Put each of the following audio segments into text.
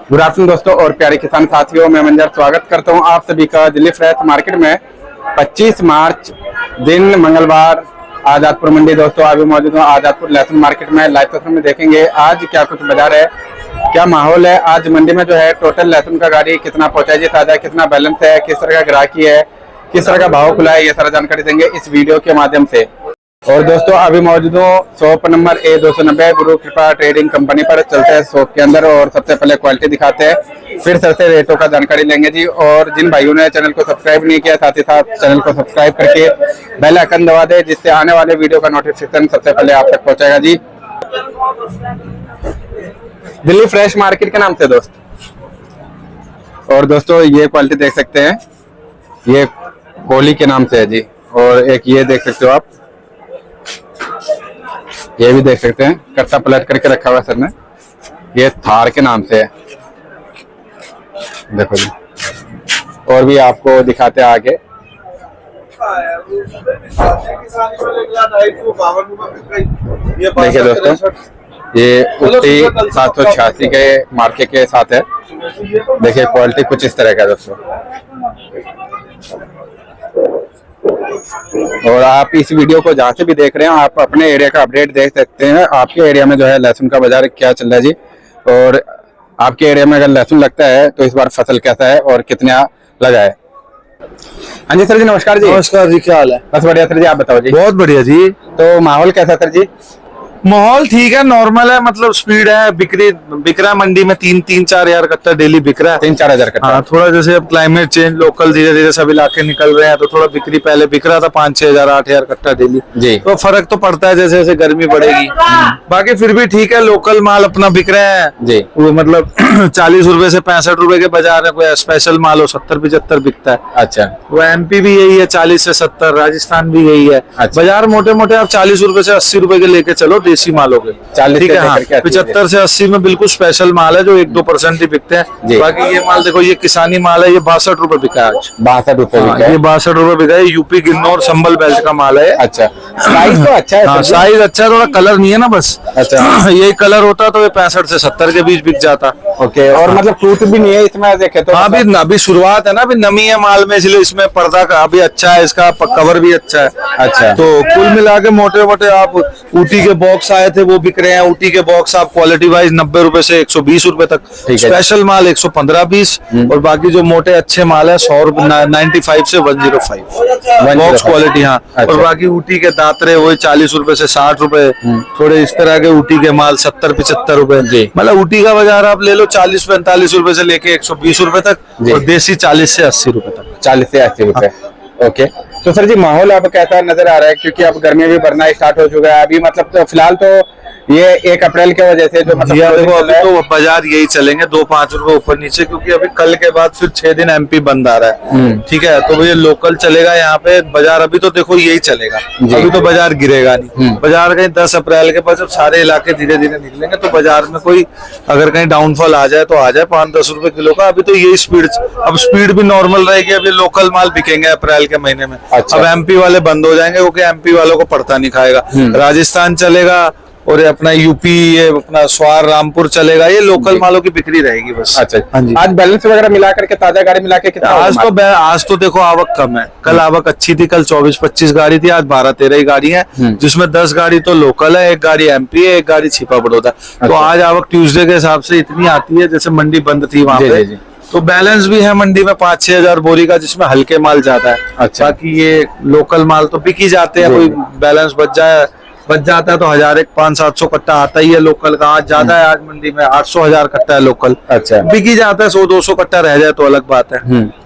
Good afternoon दोस्तों और प्यारे किसान साथियों, मैं मंजर स्वागत करता हूं आप सभी का दिल्ली फ्रेश मार्केट में। 25 मार्च दिन मंगलवार आजादपुर मंडी। दोस्तों अभी मौजूद हूं आजादपुर लहसुन मार्केट में। लाइव तस्वीर में देखेंगे आज क्या कुछ बाजार है, क्या माहौल है। आज मंडी में जो है टोटल लहसुन का गाड़ी कितना पहुंचा जी, ताजा कितना बैलेंस है, किस तरह का ग्राहकी है, किस तरह का भाव खुला है, ये सारा जानकारी देंगे इस वीडियो के माध्यम से। और दोस्तों अभी मौजूद हूँ शॉप नंबर A290 गुरु कृपा ट्रेडिंग कंपनी पर। चलते हैं शॉप के अंदर और सबसे पहले क्वालिटी दिखाते हैं, फिर सबसे रेटों का जानकारी लेंगे जी। और जिन भाइयों ने चैनल को सब्सक्राइब नहीं किया, साथ ही साथ चैनल को सब्सक्राइब करके बेल आइकन दबा दे, जिससे आने वाले वीडियो का नोटिफिकेशन सबसे पहले आप तक पहुंचेगा जी। दिल्ली फ्रेश मार्केट के नाम से दोस्त। और दोस्तों ये क्वालिटी देख सकते हैं, ये कोहली के नाम से है जी। और एक ये देख सकते हो आप, ये भी देख सकते हैं, कट्टा पलट करके रखा हुआ है सर ने, ये थार के नाम से है। देखो जी, और भी आपको दिखाते हैं आगे। देखिए दोस्तों, ये उक्ति 786 के मार्के के साथ है। देखिए क्वालिटी कुछ इस तरह का है दोस्तों। और आप इस वीडियो को जहाँ से भी देख रहे हैं, आप अपने एरिया का अपडेट देख सकते हैं। आपके एरिया में जो है लहसुन का बाजार क्या चल रहा है जी, और आपके एरिया में अगर लहसुन लगता है तो इस बार फसल कैसा है और कितना लगा है। हाँ जी सर जी, नमस्कार जी। नमस्कार जी, क्या हाल है? बस बढ़िया सर जी, आप बताओ जी। बहुत बढ़िया जी। तो माहौल कैसा सर जी? माहौल ठीक है, नॉर्मल है, मतलब स्पीड है। बिक रहा है मंडी में 3-4 हजार कट्टा डेली बिक रहा है। 3-4 हजार कट्टा। हाँ, थोड़ा जैसे अब क्लाइमेट चेंज, लोकल धीरे धीरे सब इलाके निकल रहे हैं, तो थोड़ा बिक्री पहले बिक रहा था 5-6 हजार 8 हजार कट्टा डेली जी। तो फर्क तो पड़ता है जैसे जैसे गर्मी बढ़ेगी। बाकी फिर भी ठीक है, लोकल माल अपना बिक रहे हैं जी। वो मतलब 40 रुपए से 65 रुपए के बाजार है। कोई स्पेशल माल हो 70-75 बिकता है। अच्छा, वो MP भी यही है 40 से 70, राजस्थान भी यही है। अच्छा। बाजार मोटे मोटे आप 40 रुपए से 80 रुपए के लेके चलो, देसी मालों के 40 ठीक है। हाँ, से 75 से 80 में बिल्कुल स्पेशल माल है जो 1-2% ही बिकते हैं। बाकी ये माल देखो, ये किसानी माल है, ये 62 रुपए बिका है आज। 62 रुपए बिका है। ये 62 रुपए बिका है। यूपी किन्नौर संभल बेल्ट का माल है। अच्छा, साइज तो अच्छा है। हाँ, साइज अच्छा है, थोड़ा कलर नहीं है ना बस। अच्छा, यही कलर होता तो ये 65 से 70 के बीच बिक जाता। ओके। और मतलब फ्रूट भी नहीं है इसमें, देखे तो। हाँ, अभी शुरुआत है ना, अभी नमी है माल में, इसलिए इसमें पर्दा का अभी अच्छा है, इसका कवर भी अच्छा है। अच्छा, तो कुल मिला के मोटे मोटे आप ऊटी के बॉक्स आए थे वो बिक रहे हैं। ऊटी के बॉक्स आप क्वालिटी वाइज 90 रुपए से 120 रुपए तक, स्पेशल माल 115-20, और बाकी जो मोटे अच्छे माल है 100 रुपए 95 से 105 बॉक्स क्वालिटी। हाँ, और बाकी ऊटी के दातरे वही 40 रुपए से 60 रुपए, थोड़े इस तरह के ऊटी के माल 70-75 रुपए। मतलब ऊटी का बाजार आप ले लो 40-45 रुपए से लेके 120 रुपए तक, और देसी 40 से 80 रुपए तक। 40 से 80 रुपए। ओके। तो सर जी माहौल अब कैसा नजर आ रहा है, क्योंकि अब गर्मी भी बढ़ना स्टार्ट हो चुका है अभी, मतलब तो फिलहाल तो ये 1 अप्रैल के वजह से जो मतलब देखो अभी तो बाजार यही चलेंगे 2-5 रुपए ऊपर नीचे, क्योंकि अभी कल के बाद फिर 6 दिन MP बंद आ रहा है। ठीक है, तो ये लोकल चलेगा यहाँ पे बाजार। अभी तो देखो यही चलेगा, अभी तो बाजार गिरेगा नहीं। बाजार कहीं 10 अप्रैल के बाद जब सारे इलाके धीरे धीरे निकलेंगे तो बाजार में कोई अगर कहीं डाउनफॉल आ जाए तो आ जाए 5-10 रुपए किलो का। अभी तो यही स्पीड, अब स्पीड भी नॉर्मल रहेगी। अभी लोकल माल बिकेंगे अप्रैल के महीने में। अब MP वाले बंद हो जाएंगे, क्योंकि MP वालों को पड़ता नहीं खाएगा। राजस्थान चलेगा और अपना यूपी, ये अपना स्वार रामपुर चलेगा, ये लोकल मालों की बिक्री रहेगी बस। अच्छा, हाँ जी। आज बैलेंस वगैरह मिला करके, ताजा गाड़ी मिला के कितना? आज तो देखो आवक कम है। कल आवक अच्छी थी, कल 24-25 गाड़ी थी, आज 12-13 ही गाड़ी है, जिसमें 10 गाड़ी तो लोकल है, 1 गाड़ी MP है, 1 गाड़ी छिपा बड़ौदा। तो आज आवक ट्यूसडे के हिसाब से इतनी आती है जैसे मंडी बंद थी वहां पे। तो बैलेंस भी है मंडी में 5-6 हजार बोरी का, जिसमें हल्के माल ज्यादा है। अच्छा, बाकी ये लोकल माल तो बिक ही जाते हैं। कोई बैलेंस बच जाता है तो 1,500-700 कट्टा आता ही है लोकल का। आज ज्यादा है, आज मंडी में 800-1000 कट्टा है लोकल। अच्छा, बिक ही जाता है। 100-200 कट्टा रह जाए तो अलग बात है।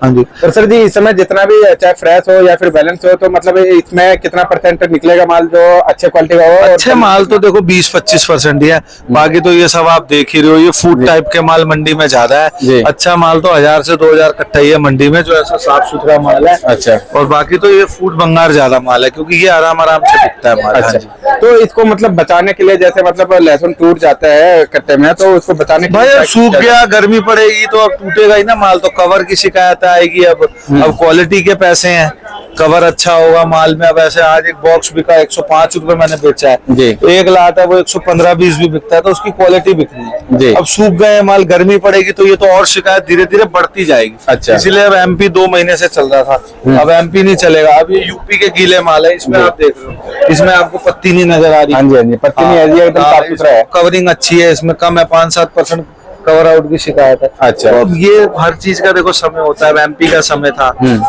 हाँ जी। तो सर जी इस समय जितना भी चाहे फ्रेश हो या फिर बैलेंस हो, तो मतलब इसमें कितना % निकलेगा माल जो अच्छे क्वालिटी का हो? अच्छे माल तो देखो 20-25% ही है। बाकी तो ये सब आप देख ही रहे हो, ये फूड टाइप के माल मंडी में ज्यादा है। अच्छा माल तो 1000 से 2000 कट्टा ही है मंडी में, जो ऐसा साफ सुथरा माल है। अच्छा, और बाकी तो ये फूड भंगार ज्यादा माल है, क्योंकि ये आराम से बिकता है माल। अच्छा, तो इसको मतलब बचाने के लिए, जैसे मतलब लहसुन टूट जाता है कट्टे में, तो उसको बचाने के लिए भाई सूख गया, गर्मी पड़ेगी तो अब टूटेगा ही ना माल, तो कवर की शिकायत आएगी। अब क्वालिटी के पैसे हैं कवर अच्छा होगा माल में। अब ऐसे आज एक बॉक्स बिका 105 रुपए मैंने बेचा है जी। तो एक लाता है वो 115-20 भी बिकता है, तो उसकी क्वालिटी बिकनी है जी। अब सूख गए माल, गर्मी पड़ेगी तो ये तो और शिकायत धीरे धीरे बढ़ती जाएगी। अच्छा। इसीलिए अब एमपी 2 महीने से चल रहा था, अब एमपी नहीं चलेगा। अब ये यूपी के गीले माल है, इसमें आप देख रहे हो, इसमें आपको पत्ती नहीं नजर आ रही। हाँ जी, हाँ जी, पत्ती नहीं है, एकदम साफ सुथरा है। कवरिंग अच्छी है, इसमें कम है, 5-7% कवर आउट की शिकायत है। अच्छा। तो अब ये हर चीज का देखो समय होता है। अब एमपी का समय था,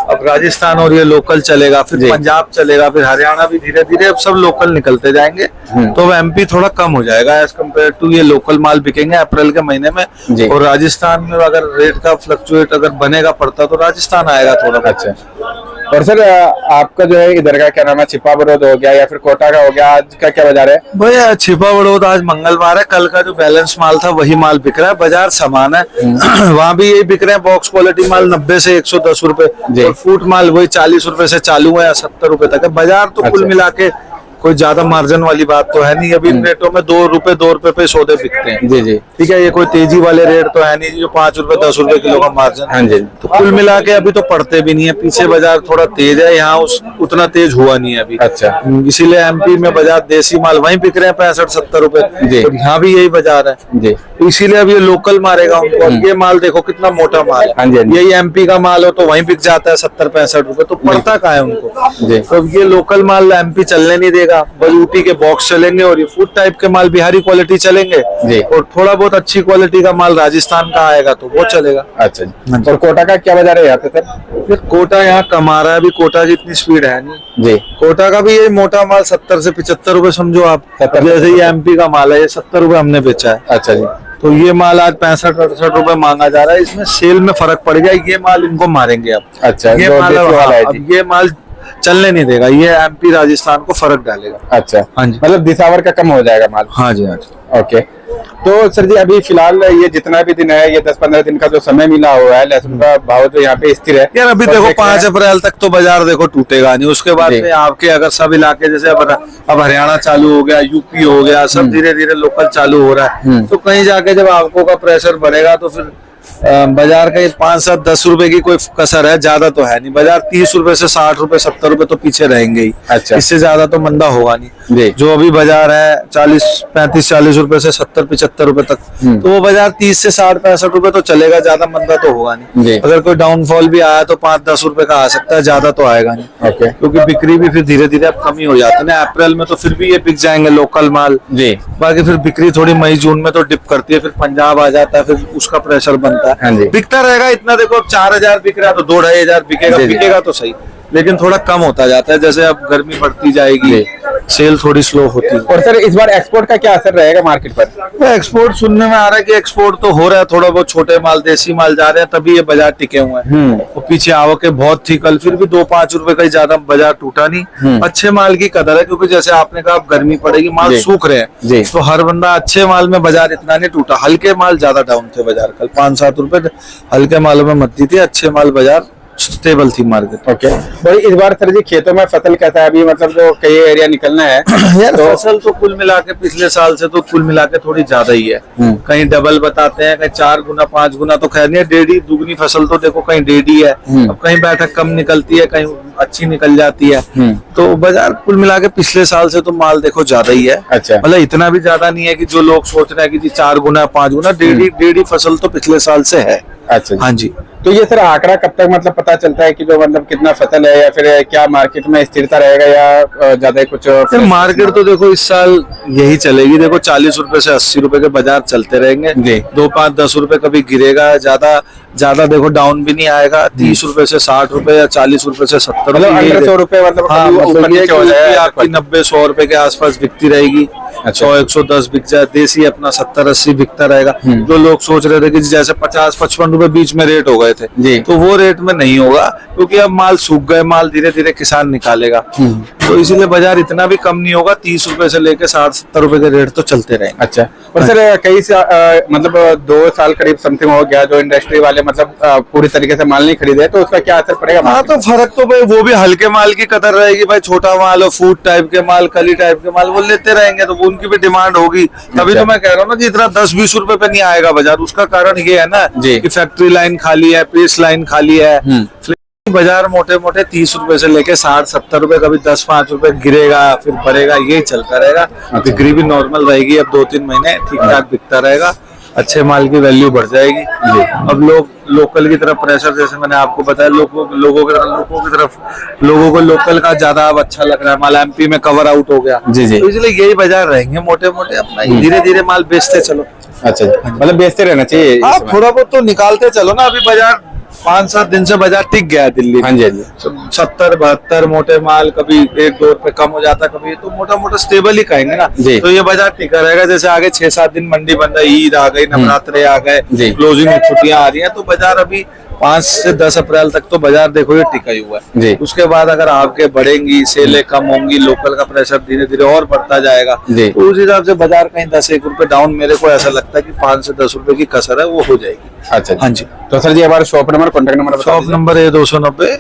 अब राजस्थान और ये लोकल चलेगा, फिर जी। पंजाब चलेगा, फिर हरियाणा भी धीरे धीरे अब सब लोकल निकलते जाएंगे। तो अब एमपी थोड़ा कम हो जाएगा एज कम्पेयर टू ये लोकल माल बिकेंगे अप्रैल के महीने जी। में। और राजस्थान में अगर रेट का फ्लक्चुएट अगर बनेगा पड़ता तो राजस्थान आएगा थोड़ा। अच्छा। और सर आपका जो है इधर का क्या नाम है, छिपा बड़ौद हो गया या फिर कोटा का हो गया, आज का क्या बाजार है? भैया छिपा बड़ौद आज मंगलवार है, कल का जो बैलेंस माल था वही माल बिक रहा है, बाजार समान है। वहाँ भी यही बिक रहे हैं बॉक्स क्वालिटी माल 90 से 110 रुपए, और फूट माल वही 40 रुपए से चालू है या 70 रुपए तक है। बाजार तो कुल मिला के कोई ज्यादा मार्जिन वाली बात तो है नहीं। अभी इन रेटों में 2 रुपए पे सौदे बिकते हैं। जी जी, ठीक है, ये कोई तेजी वाले रेट तो है नहीं जो 5 रुपए 10 रुपए किलो का मार्जिन। हाँ जी। तो कुल मिला के अभी तो पड़ते भी नहीं है, पीछे बाजार थोड़ा तेज है, यहाँ उतना तेज हुआ नहीं है अभी। अच्छा। इसीलिए एमपी में बाजार देसी माल वहीं बिक रहे हैं 65-70 रुपए, जी। और यहाँ भी यही बाजार है जी। तो इसीलिए अब ये लोकल मारेगा उनको। अब ये माल देखो कितना मोटा माल हाँ है, जी, हाँ जी। यही एमपी का माल हो तो वहीं बिक जाता है 70-65 रुपए, तो पड़ता कहाँ है उनको। जी। तो अब ये लोकल माल एमपी चलने नहीं देगा, बस ऊटी के बॉक्स चलेंगे और ये फूड टाइप के माल बिहारी क्वालिटी चलेंगे, जी। और थोड़ा बहुत अच्छी क्वालिटी का माल राजस्थान का आएगा तो वो चलेगा। अच्छा जी। और कोटा का क्या बाजार है यहाँ पे सर? फिर कोटा यहाँ कमा रहा है, अभी कोटा की इतनी स्पीड है नहीं। जी। कोटा का भी ये मोटा माल 70 से 75 रुपए समझो आप, 70। जैसे ये एमपी का माल है, ये 70 रुपए हमने बेचा है। अच्छा जी। तो ये माल आज 65-68 रुपए मांगा जा रहा है, इसमें सेल में फर्क पड़ गया, ये माल इनको मारेंगे अब। अच्छा, ये जो माल देसी वाला है अब जी। ये माल चलने नहीं देगा, ये एमपी राजस्थान को फर्क डालेगा। अच्छा। हाँ जी। मतलब दिसावर का कम हो जाएगा माल। हाँ जी, हाँ जी। ओके। तो सर जी अभी फिलहाल ये जितना भी दिन है, ये 10-15 दिन का जो समय मिला हुआ है, लहसुन का भाव तो यहाँ पे स्थिर है यार। अभी और देखो देख रहे 5 हैं- अप्रैल तक तो बाजार देखो टूटेगा नहीं, उसके बाद जी। में आपके अगर सब इलाके जैसे अब हरियाणा चालू हो गया, यूपी हो गया, सब धीरे धीरे लोकल चालू हो रहा है, तो कहीं जाके जब आपको का प्रेशर बढ़ेगा तो फिर बाजार का 5-7-10 रुपए की कोई कसर है, ज्यादा तो है नहीं। बाजार 30 रुपए से 60 रुपए 70 रुपए तो पीछे रहेंगे ही। अच्छा। इससे ज्यादा तो मंदा होगा जी। नहीं। जो अभी बाजार है 35-40 रुपए से 70-75 रुपए तक, तो वो बाजार 30 से 60-65 रुपए तो चलेगा, ज्यादा मंदा तो होगा जी। नहीं। अगर कोई डाउनफॉल भी आया तो 5-10 रुपए का आ सकता है, ज्यादा तो आएगा नहीं। ओके। क्योंकि बिक्री भी फिर धीरे धीरे अब कमी हो जाती है ना। अप्रैल में तो फिर भी ये बिक जाएंगे लोकल माल, जी। बाकी फिर बिक्री थोड़ी मई जून में तो डिप करती है, फिर पंजाब आ जाता है, फिर उसका प्रेशर बनता हाँ है। जी। बिकता रहेगा इतना, देखो अब 4000 बिक रहा है तो 2-2.5 बिकेगा, जी, जी। बिकेगा तो सही, लेकिन थोड़ा कम होता जाता है जैसे अब गर्मी बढ़ती जाएगी, जी। सेल थोड़ी स्लो होती है। और सर इस बार एक्सपोर्ट का क्या असर रहेगा मार्केट पर? एक्सपोर्ट सुनने में आ रहा है कि एक्सपोर्ट तो हो रहा है, थोड़ा बहुत छोटे माल देसी माल जा रहे हैं, तभी ये बाजार टिके हुए हैं। और पीछे आवकें बहुत थी कल, फिर भी 2-5 रुपए का ही ज्यादा बाजार टूटा नहीं। अच्छे माल की कदर है, क्योंकि जैसे आपने कहा अब गर्मी पड़ेगी, माल जी। सूख रहे जी। हैं, तो हर बंदा अच्छे माल में बाजार इतना नहीं टूटा। हल्के माल ज्यादा डाउन थे बाजार कल, 5-7 रुपए हल्के मालों में मत दी थी, अच्छे माल बाजार स्टेबल थी मार्केट। ओके। और इस बार सर जी खेतों में फसल कैसा है अभी, मतलब जो कई एरिया निकलना है यार तो फसल तो कुल मिला के पिछले साल से तो कुल मिला के थोड़ी ज्यादा ही है। कहीं डबल बताते हैं, कहीं 4 गुना 5 गुना, तो खैर नहीं है। डेढ़ी दुगनी फसल तो देखो कहीं डेढ़ी है, अब कहीं बैठक कम निकलती है, कहीं अच्छी निकल जाती है। तो बाजार कुल मिला के पिछले साल से तो माल देखो ज्यादा ही है। अच्छा। मतलब इतना भी ज्यादा नहीं है कि जो लोग सोच रहे हैं कि जी 4 गुना 5 गुना, डेढ़ी फसल तो पिछले साल से है। अच्छा जी। हाँ जी। तो ये सर आंकड़ा कब तक मतलब पता चलता है कि जो मतलब कितना फसल है, या फिर क्या मार्केट में स्थिरता रहेगा या ज्यादा कुछ? फिर मार्केट तो देखो इस साल यही चलेगी, देखो 40 रुपए से 80 रुपए के बाजार चलते रहेंगे। जी। 2-5-10 रुपए कभी गिरेगा, ज्यादा देखो डाउन भी नहीं आएगा। 30 रुपए से 60 रुपए या 40 रुपए से 70 मतलब रुपए, 100 रुपए मतलब हाँ, कभी मतलब ऊपर ये नीचे हो कि जाए आपकी 90-100 रुपए के आसपास बिकती रहेगी। अच्छा। 100-110 बिक जाए, देसी अपना 70-80 बिकता रहेगा। जो लोग सोच रहे थे कि जैसे 50-55 रुपए बीच में रेट हो गए थे, जी। तो वो रेट में नहीं होगा, क्योंकि अब माल सूख गए, माल धीरे धीरे किसान निकालेगा, तो इसीलिए बाजार इतना भी कम नहीं होगा। 30 रुपए से लेकर 60-70 रुपए के रेट तो चलते रहेंगे। अच्छा। और सर मतलब 2 साल करीब समथिंग हो गया जो इंडस्ट्री वाले मतलब पूरी तरीके से माल नहीं खरीदे, तो उसका क्या असर पड़ेगा? हाँ, तो फर्क तो भाई वो भी हल्के माल की कदर रहेगी भाई। छोटा माल और फूड टाइप के माल, कली टाइप के माल वो लेते रहेंगे, तो उनकी भी डिमांड होगी। तभी तो मैं कह रहा हूँ ना कि इतना 10-20 रुपए पे नहीं आएगा बाजार। उसका कारण ये है ना जी। कि फैक्ट्री लाइन खाली है, पेस्ट लाइन खाली है, बाजार मोटे मोटे 30 रुपए से लेके 60-70 रुपए, कभी 10-5 रुपए गिरेगा फिर बढ़ेगा, यही चलता रहेगा। बिक्री भी नॉर्मल रहेगी, अब 2-3 महीने ठीक ठाक बिकता रहेगा, अच्छे माल की वैल्यू बढ़ जाएगी। अब लोग लोकल की तरफ प्रेशर, जैसे मैंने आपको बताया, लोगों को लोकल का ज्यादा अब अच्छा लग रहा है, माल एमपी में कवर आउट हो गया। जी जी। तो इसलिए यही बाजार रहेंगे मोटे मोटे, अपना धीरे धीरे माल बेचते चलो। अच्छा जी, मतलब बेचते रहना चाहिए इस आप समय। थोड़ा बहुत तो निकालते चलो ना। अभी बाजार 5-7 दिन से बाजार टिक गया है दिल्ली में। हाँ जी हाँ जी। 70-72 मोटे माल, कभी 1-2 रुपए कम हो जाता, कभी तो मोटा मोटा स्टेबल ही कहेंगे ना। जी। तो ये बाजार टिका रहेगा। जैसे आगे 6-7 दिन मंडी बंद है, ईद आ गई, नवरात्रे आ जी। गए, क्लोजिंग में छुट्टियां आ रही हैं, तो बाजार अभी 5 से 10 अप्रैल तक तो बाजार देखो ये टिका ही हुआ जी। है। उसके बाद अगर आपके बढ़ेंगी, सेलें कम होंगी, लोकल का प्रेशर धीरे धीरे और बढ़ता जाएगा, जी। तो उस हिसाब से बाजार कहीं 10-1 रुपए डाउन, मेरे को ऐसा लगता है कि 5 से 10 रुपए की कसर है वो हो जाएगी। अच्छा जी। हाँ जी। तो सर जी हमारा शॉप नंबर, कॉन्टैक्ट नंबर बता शॉप दीजिए। नंबर है 290,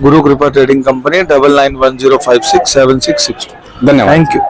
गुरु कृपा ट्रेडिंग कंपनी, 9910567662। धन्यवाद। Thank you.